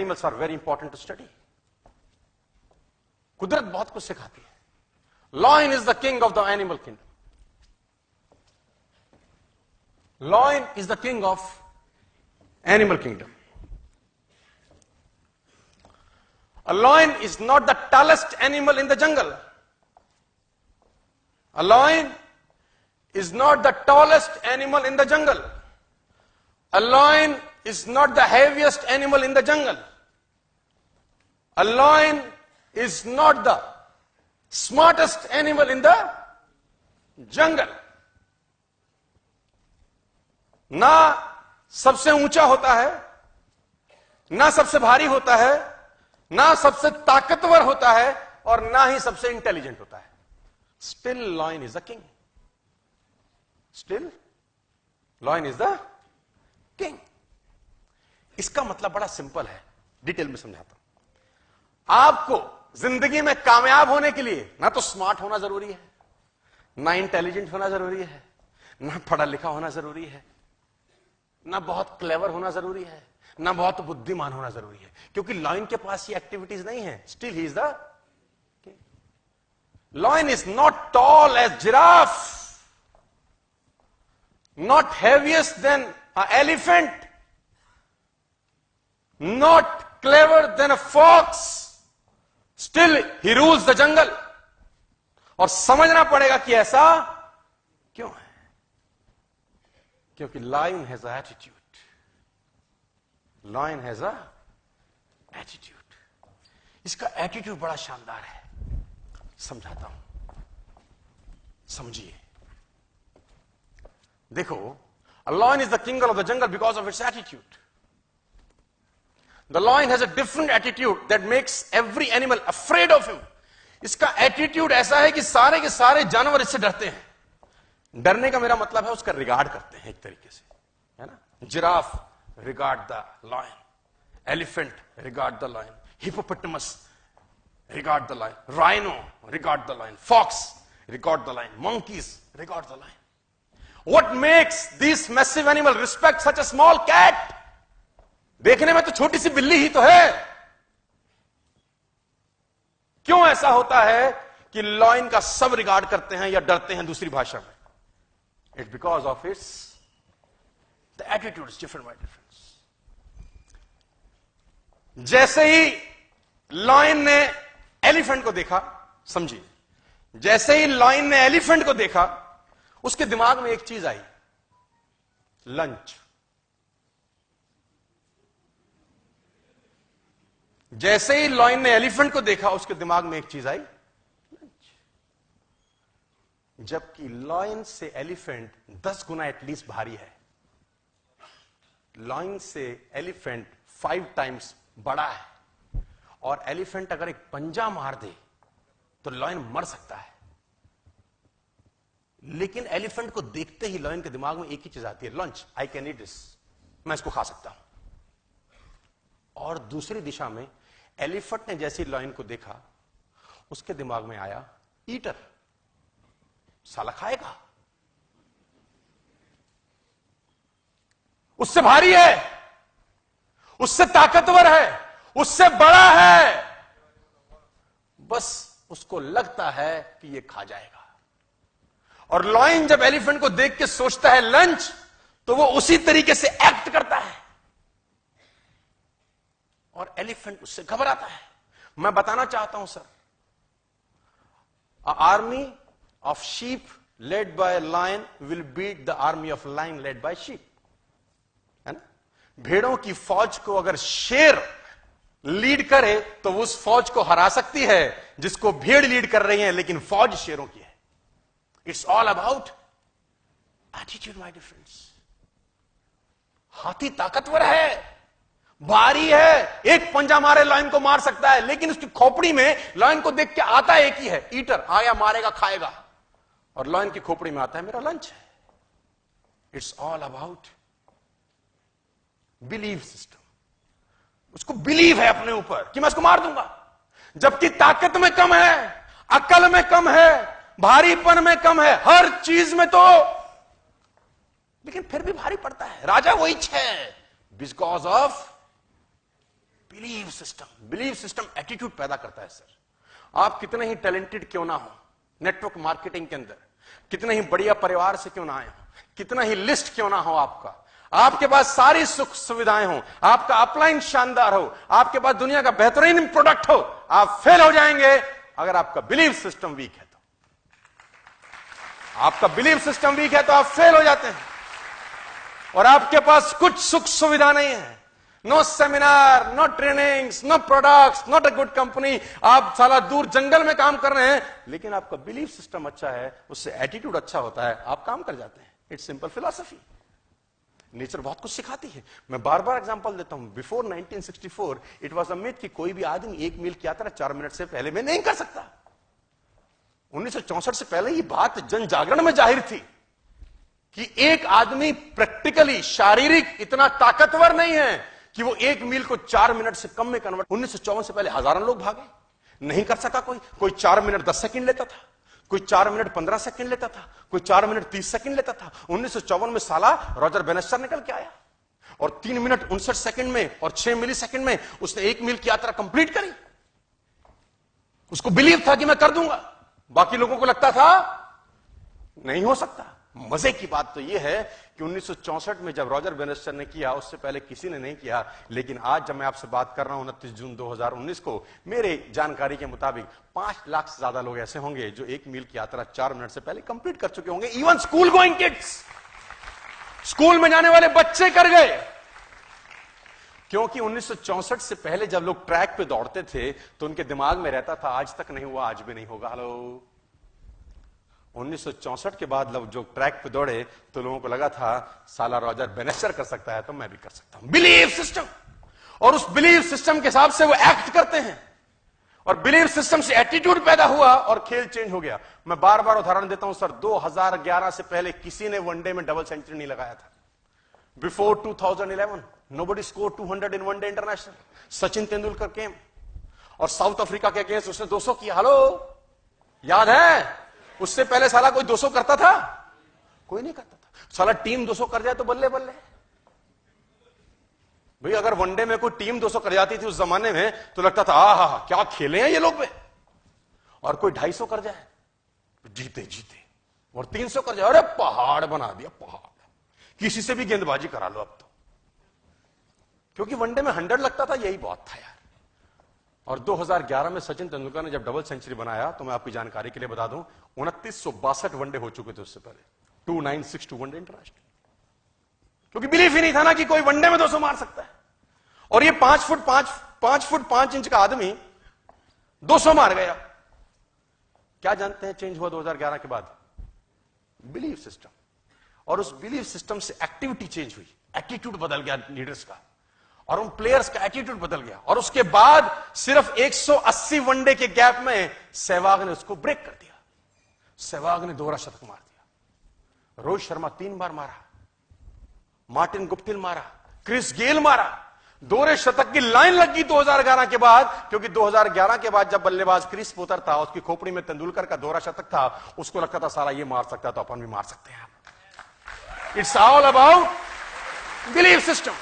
Animals are very important to study. कुदरत बहुत कुछ सिखाती है। Lion is the king of the animal kingdom. Lion is the king of animal kingdom. A lion is not the tallest animal in the jungle. A lion is not the tallest animal in the jungle. A lion is not the heaviest animal in the jungle. A lion is not the smartest animal in the jungle. ना सबसे ऊंचा होता है, ना सबसे भारी होता है, ना सबसे ताकतवर होता है, और ना ही सबसे इंटेलिजेंट होता है। Still lion is the king. Still lion is the king. इसका मतलब बड़ा सिंपल है, डिटेल में समझाता हूं। आपको जिंदगी में कामयाब होने के लिए ना तो स्मार्ट होना जरूरी है, ना इंटेलिजेंट होना जरूरी है, ना पढ़ा लिखा होना जरूरी है, ना बहुत क्लेवर होना जरूरी है, ना बहुत बुद्धिमान होना जरूरी है, क्योंकि लॉयन के पास ये एक्टिविटीज नहीं है। Still he is the king. Lion is not tall as giraffe, not heaviest then a elephant, not clever then a fox. Still he rules the jungle. और समझना पड़ेगा कि ऐसा क्यों है, क्योंकि lion has a attitude. Lion has a attitude. इसका attitude बड़ा शानदार है, समझाता हूं, समझिए। देखो, a lion is the king of the jungle because of its attitude. The lion has a different attitude that makes every animal afraid of him. इसका attitude ऐसा है कि सारे के सारे जानवर इससे डरते हैं। डरने का मेरा मतलब है उसका रिगार्ड करते हैं एक तरीके से, है ना। Giraffe regard the lion, elephant regard the lion, hippopotamus regard the lion, rhino regard the lion, fox regard the lion, monkeys regard the lion. What makes these massive animals respect such a small cat? देखने में तो छोटी सी बिल्ली ही तो है। क्यों ऐसा होता है कि लॉयन का सब रिगार्ड करते हैं या डरते हैं दूसरी भाषा में? It's because of its the attitude is different by difference. जैसे ही लॉयन ने एलिफेंट को देखा, समझिए, जैसे ही लॉयन ने एलिफेंट को देखा, उसके दिमाग में एक चीज आई, लंच। जैसे ही लॉयन ने एलिफेंट को देखा, उसके दिमाग में एक चीज आई, लंच। जबकि लॉयन से एलिफेंट 10 गुना एटलीस्ट भारी है। लॉयन से एलिफेंट 5 टाइम्स बड़ा है, और एलिफेंट अगर एक पंजा मार दे तो लॉयन मर सकता है। लेकिन एलिफेंट को देखते ही लॉयन के दिमाग में एक ही चीज आती है, lunch, I can eat this, मैं इसको खा सकता हूं। और दूसरी दिशा में एलिफेंट ने जैसे लॉयन को देखा, उसके दिमाग में आया, ईटर, साला खाएगा, उससे भारी है, उससे ताकतवर है, उससे बड़ा है, बस उसको लगता है कि ये खा जाएगा। और लॉयन जब एलिफेंट को देख के सोचता है लंच, तो वो उसी तरीके से एक्ट करता है, और एलिफेंट उससे घबराता है। मैं बताना चाहता हूं sir, a army of sheep led by lion will beat the army of lion led by sheep. भेड़ों की फौज को अगर शेर लीड करे तो उस फौज को हरा सकती है जिसको भेड़ लीड कर रही है, लेकिन फौज शेरों की है। It's all about attitude my difference. हाथी ताकतवर है, भारी है, एक पंजा मारे लॉयन को मार सकता है, लेकिन उसकी खोपड़ी में लॉयन को देख के आता एक ही है, ईटर, आया मारेगा खाएगा। और लॉयन की खोपड़ी में आता है मेरा लंच है। It's all about believe system. उसको बिलीव है अपने ऊपर कि मैं उसको मार दूंगा, जबकि ताकत में कम है, अकल में कम है, भारीपन में कम है, हर चीज में तो, लेकिन फिर भी भारी पड़ता है। राजा वही है because of believe system attitude पैदा करता है सर। आप कितने ही टैलेंटेड क्यों ना हो, नेटवर्क मार्केटिंग के अंदर कितने ही बढ़िया परिवार से क्यों ना आए हो, कितना ही लिस्ट क्यों ना हो आपका, आपके पास सारी सुख सुविधाएं हो, आपका अपलाइन शानदार हो, आपके पास दुनिया का बेहतरीन प्रोडक्ट हो, आप फेल हो जाएंगे अगर आपका बिलीव सिस्टम वीक है। तो आपका बिलीव सिस्टम वीक है तो आप फेल हो जाते हैं। और आपके पास कुछ सुख सुविधा नहीं है, no seminar, no trainings, no products, not a good company, आप साला दूर जंगल में काम कर रहे हैं, लेकिन आपका बिलीव सिस्टम अच्छा है, उससे एटीट्यूड अच्छा होता है, आप काम कर जाते हैं। It's simple philosophy. नेचर बहुत कुछ सिखाती है। मैं बार बार एग्जांपल देता हूं। Before 1964 it was a myth कि कोई भी आदमी 1 मील की यात्रा 4 मिनट से पहले में नहीं कर सकता। 1964 से पहले ये बात जन जागरण में जाहिर थी कि एक आदमी प्रैक्टिकली शारीरिक इतना ताकतवर नहीं है कि वो 1 मील को 4 मिनट से कम में कन्वर्ट। 1954 से पहले हजारों लोग भागे, नहीं कर सका कोई 4 मिनट 10 सेकंड लेता था, कोई 4 मिनट 15 सेकंड लेता था, कोई 4 मिनट 30 सेकंड लेता था। 1954 में साला रॉजर बेनेस्टर निकल के आया और 3 मिनट 59 सेकंड में और 6 मिली सेकंड में उसने 1 मील की यात्रा कंप्लीट करी। उसको बिलीव था कि मैं कर दूंगा, बाकी लोगों को लगता था नहीं हो सकता। मजे की बात तो यह है कि 1964 में जब रॉजर बेनेस्टर ने किया, उससे पहले किसी ने नहीं किया। लेकिन आज जब मैं आपसे बात कर रहा हूं 29 जून 2019 को, मेरे जानकारी के मुताबिक 5 लाख से ज्यादा लोग ऐसे होंगे जो 1 मील की यात्रा 4 मिनट से पहले कंप्लीट कर चुके होंगे। Even school going kids, school में जाने वाले बच्चे कर गए। क्योंकि 1964 से पहले जब लोग ट्रैक पे दौड़ते थे तो उनके दिमाग में रहता था आज तक नहीं हुआ, आज भी नहीं होगा। हेलो, 1964 के बाद लोग जो ट्रैक पे दौड़े तो लोगों को लगा था साला रॉजर बेनेस्टर कर सकता है तो मैं भी कर सकता हूं। Believe system. और उस बिलीव सिस्टम के हिसाब से वो एक्ट करते हैं और बिलीव सिस्टम से एटीट्यूड पैदा हुआ और खेल चेंज हो गया। मैं बार बार उदाहरण देता हूं सर, 2011 से पहले किसी ने वनडे में डबल सेंचुरी नहीं लगाया था। Before 2011 nobody scored 200 in one day international. Sachin Tendulkar came और साउथ अफ्रीका के अगेंस्ट उसने 200 किया। हेलो, याद है? उससे पहले साला कोई 200 करता था? कोई नहीं करता था। साला टीम 200 कर जाए तो बल्ले बल्ले भाई। अगर वनडे में कोई टीम 200 कर जाती थी उस जमाने में तो लगता था आहा क्या खेले हैं ये लोग पे। और कोई 250 कर जाए जीते जीते, और 300 कर जाए अरे पहाड़ बना दिया पहाड़। किसी से भी गेंदबाजी करा लो अब तो, क्योंकि वनडे में 100 लगता था, यही बहुत था यार। और 2011 में सचिन तेंदुलकर ने जब डबल सेंचुरी बनाया तो मैं आपकी जानकारी के लिए बता दूं 2962 वनडे हो चुके थे उससे पहले, 2962 वनडे इंटरनेशनल। क्योंकि बिलीफ ही नहीं था ना कि कोई वनडे में 200 मार सकता है। और ये 5 फुट 5 इंच का आदमी 200 मार गया। क्या जानते हैं चेंज हुआ 2011 के बाद? Belief system. और उस बिलीफ सिस्टम से एक्टिविटी चेंज हुई, एटीट्यूड बदल गया लीडर्स का और उन प्लेयर्स का एटीट्यूड बदल गया। और उसके बाद सिर्फ 180 वनडे के गैप में सहवाग ने उसको ब्रेक कर दिया। सहवाग ने दोहरा शतक मार दिया, रोहित शर्मा 3 बार मारा, मार्टिन गुप्टिल मारा, क्रिस गेल मारा। दोहरे शतक की लाइन लगी 2011 के बाद, क्योंकि 2011 के बाद जब बल्लेबाज क्रिस पोतर था, उसकी खोपड़ी में तेंदुलकर का दोहरा शतक था, उसको लगता था साला ये मार सकता है तो अपन भी मार सकते हैं। It's all about belief system.